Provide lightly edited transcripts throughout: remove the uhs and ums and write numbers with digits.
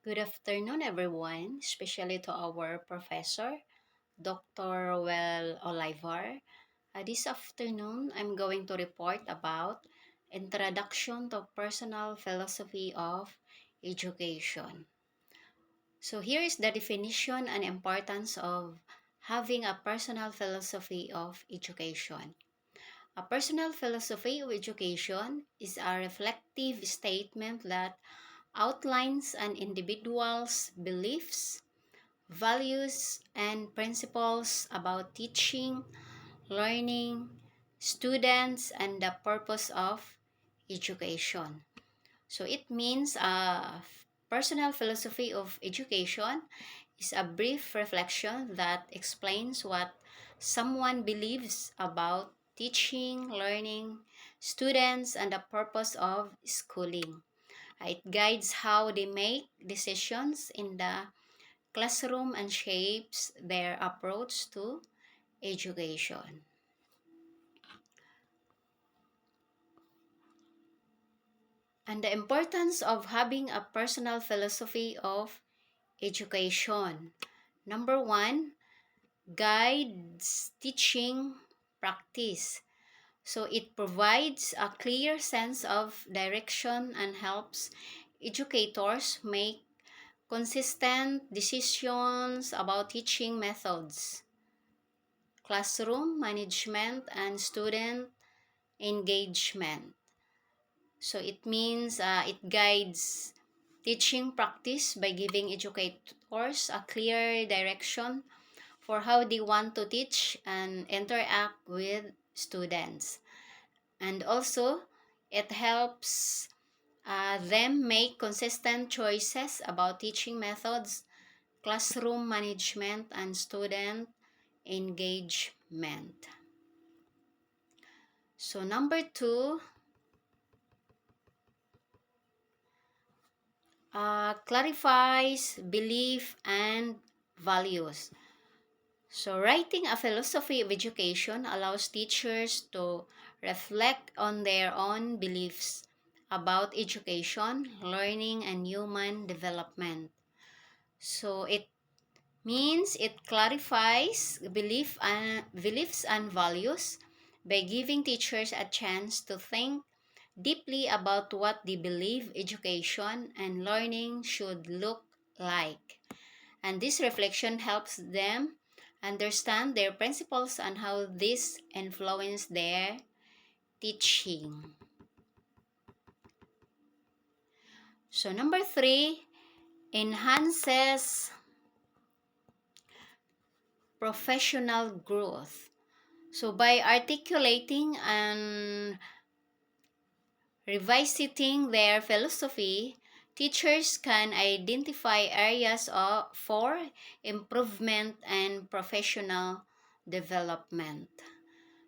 Good afternoon, everyone, especially to our professor, Dr. Well Olivar. This afternoon, I'm going to report about Introduction to Personal Philosophy of Education. So here is the definition and importance of having a personal philosophy of education. A personal philosophy of education is a reflective statement that outlines an individual's beliefs, values, and principles about teaching, learning, students, and the purpose of education. So it means a personal philosophy of education is a brief reflection that explains what someone believes about teaching, learning, students, and the purpose of schooling. It guides how they make decisions in the classroom and shapes their approach to education. And the importance of having a personal philosophy of education. Number one, guides teaching practice. So it provides a clear sense of direction and helps educators make consistent decisions about teaching methods, classroom management, and student engagement. So it means it guides teaching practice by giving educators a clear direction for how they want to teach and interact with students. And also, it helps them make consistent choices about teaching methods, classroom management, and student engagement. So number two, clarifies belief and values. So writing a philosophy of education allows teachers to reflect on their own beliefs about education, learning, and human development. So it means it clarifies beliefs and values by giving teachers a chance to think deeply about what they believe education and learning should look like. And this reflection helps them understand their principles and how this influence their teaching. So number three, enhances professional growth. So by articulating and revisiting their philosophy, teachers can identify areas for improvement and professional development.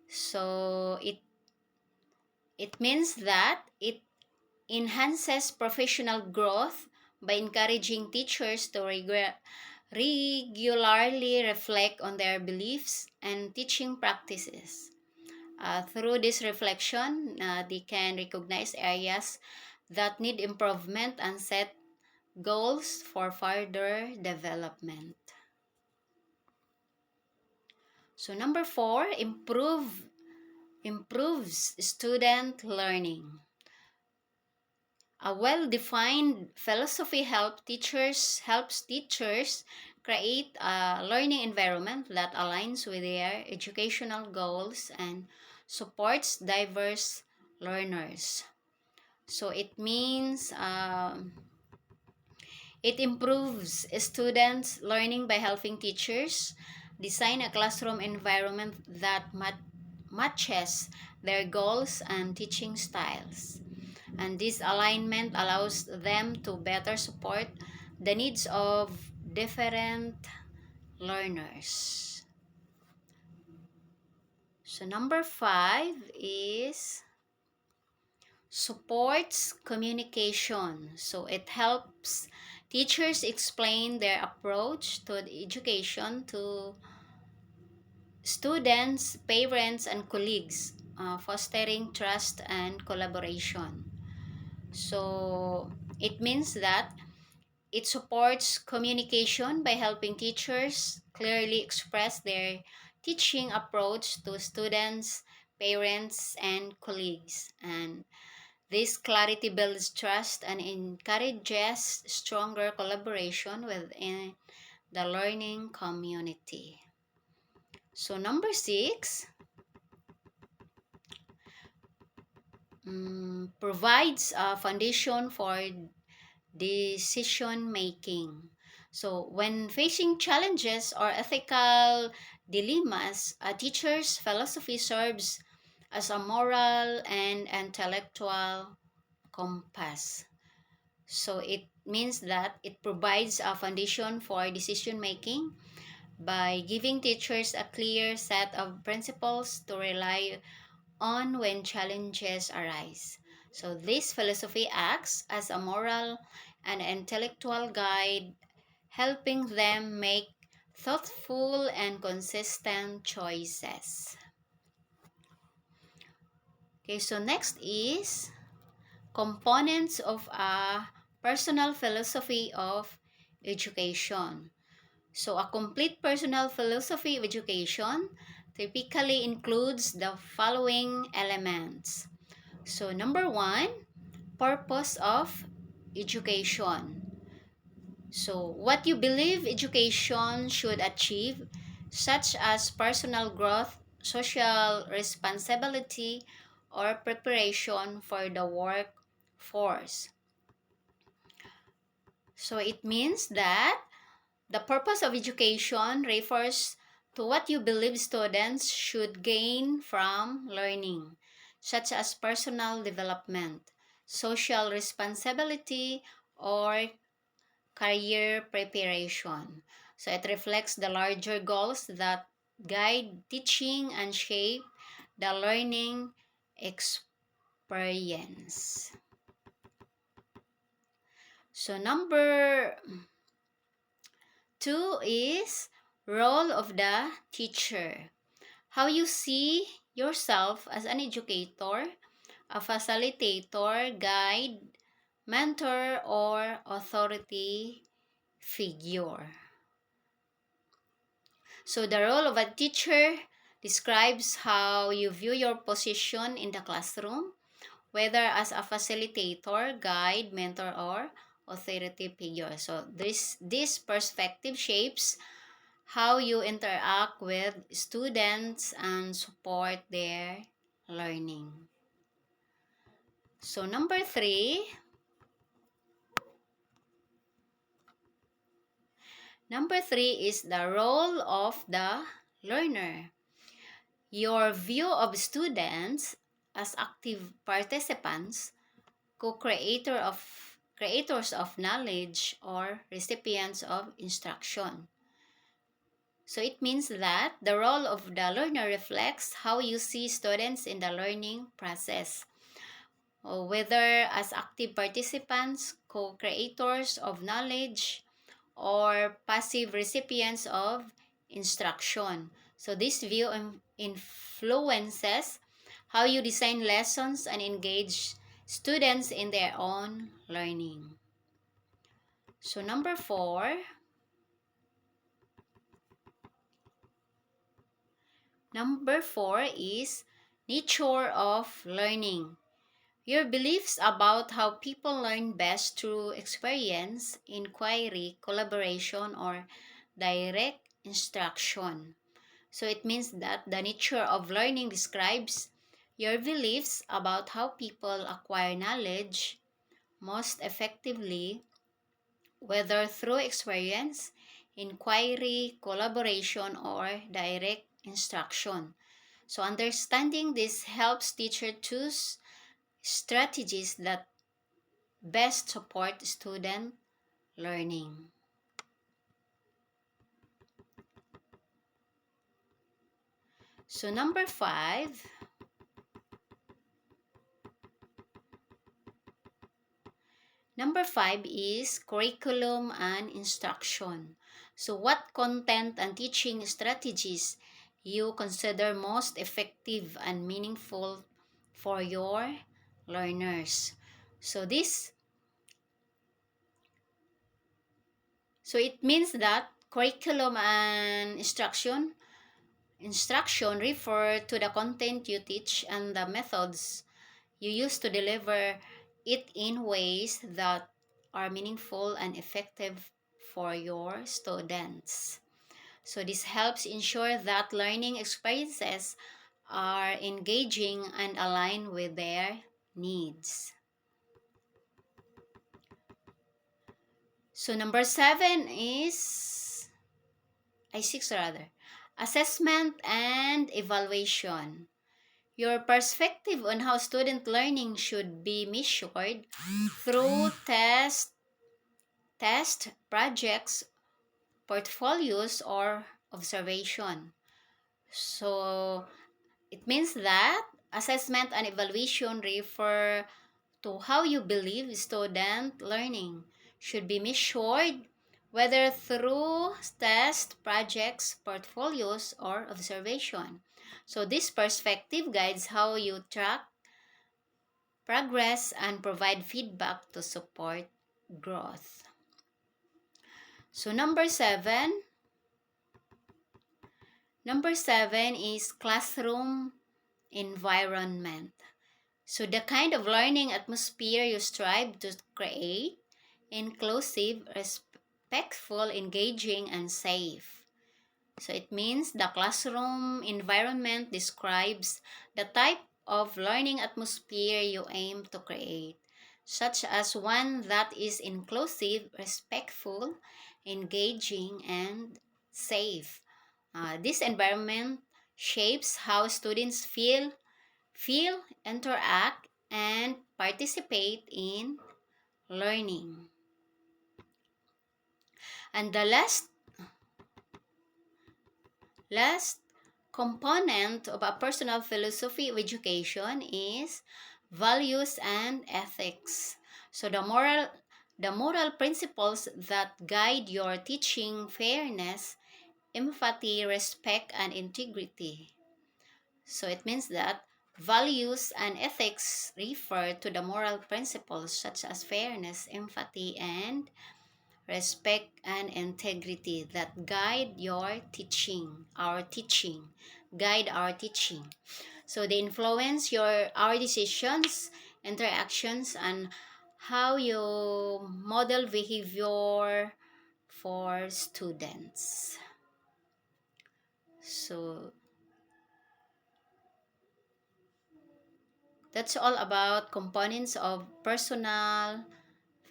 So it means that it enhances professional growth by encouraging teachers to regularly reflect on their beliefs and teaching practices. Through this reflection, they can recognize areas that need improvement and set goals for further development. So number four, improves student learning. A well-defined philosophy helps teachers create a learning environment that aligns with their educational goals and supports diverse learners. So it means it improves students' learning by helping teachers design a classroom environment that matches their goals and teaching styles. And this alignment allows them to better support the needs of different learners. So number five is supports communication. So it helps teachers explain their approach to the education to students, parents, and colleagues, fostering trust and collaboration. So it means that It supports communication by helping teachers clearly express their teaching approach to students, parents, and colleagues. And this clarity builds trust and encourages stronger collaboration within the learning community. So, number six, provides a foundation for decision making. So, when facing challenges or ethical dilemmas, a teacher's philosophy serves as a moral and intellectual compass. So, it means that it provides a foundation for decision making by giving teachers a clear set of principles to rely on when challenges arise. So, this philosophy acts as a moral and intellectual guide, helping them make thoughtful and consistent choices. Okay, so next is components of a personal philosophy of education. So, a complete personal philosophy of education typically includes the following elements. So, number one, purpose of education. So, what you believe education should achieve, such as personal growth, social responsibility, or preparation for the workforce. So, it means that the purpose of education refers to what you believe students should gain from learning, such as personal development, social responsibility, or career preparation. So it reflects the larger goals that guide teaching and shape the learning experience. So number two is role of the teacher. How you see yourself as an educator, a facilitator, guide, mentor, or authority figure. So the role of a teacher describes how you view your position in the classroom, whether as a facilitator, guide, mentor, or authority figure. So this perspective shapes how you interact with students and support their learning. So number three is the role of the learner. Your view of students as active participants, creators of knowledge, or recipients of instruction. So it means that the role of the learner reflects how you see students in the learning process, whether as active participants, co-creators of knowledge, or passive recipients of instruction. So this view influences how you design lessons and engage students in their own learning. So number four is nature of learning. Your beliefs about how people learn best through experience, inquiry, collaboration, or direct instruction. So it means that the nature of learning describes your beliefs about how people acquire knowledge most effectively, whether through experience, inquiry, collaboration, or direct instruction. So understanding this helps teachers choose strategies that best support student learning. So number five is curriculum and instruction. So what content and teaching strategies you consider most effective and meaningful for your learners? So this So it means that curriculum and instruction refer to the content you teach and the methods you use to deliver it in ways that are meaningful and effective for your students. So this helps ensure that learning experiences are engaging and aligned with their needs. So number 7 is I6 rather. Assessment and evaluation. Your perspective on how student learning should be measured through test projects, portfolios, or observation. So it means that assessment and evaluation refer to how you believe student learning should be measured, whether through test, projects, portfolios, or observation. So this perspective guides how you track progress and provide feedback to support growth. So number seven is classroom environment. So the kind of learning atmosphere you strive to create, inclusive, respectful, engaging, and safe. So it means the classroom environment describes the type of learning atmosphere you aim to create, such as one that is inclusive, respectful, engaging, and safe. This environment shapes how students feel, interact, and participate in learning. And the last component of a personal philosophy of education is values and ethics. So the moral principles that guide your teaching: fairness, empathy, respect, and integrity. So it means that values and ethics refer to the moral principles such as fairness, empathy, and respect and integrity that guide our teaching. So they influence our decisions, interactions, and how you model behavior for students. So that's all about components of personal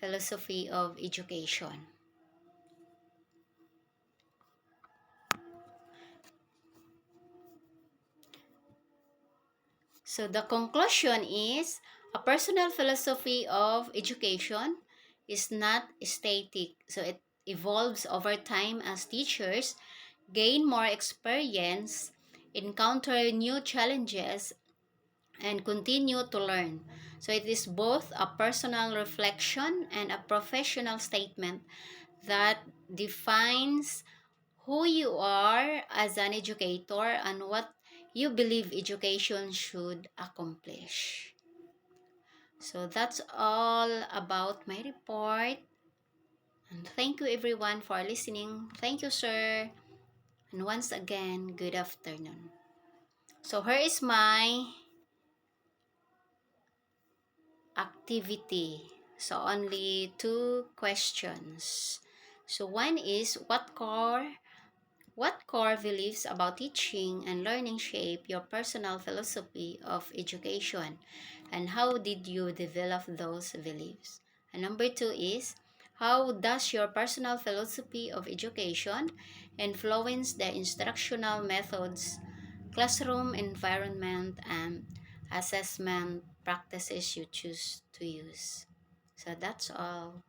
philosophy of education. So the conclusion is a personal philosophy of education is not static. So it evolves over time as teachers gain more experience, encounter new challenges, and continue to learn. So it is both a personal reflection and a professional statement that defines who you are as an educator and what you believe education should accomplish. So that's all about my report. And thank you everyone for listening. Thank you, sir. And once again, good afternoon. So here is my activity. So only 2 questions. So one is what core beliefs about teaching and learning shape your personal philosophy of education, and how did you develop those beliefs? And number 2 is, how does your personal philosophy of education influence the instructional methods, classroom environment, and assessment practices you choose to use? So that's all.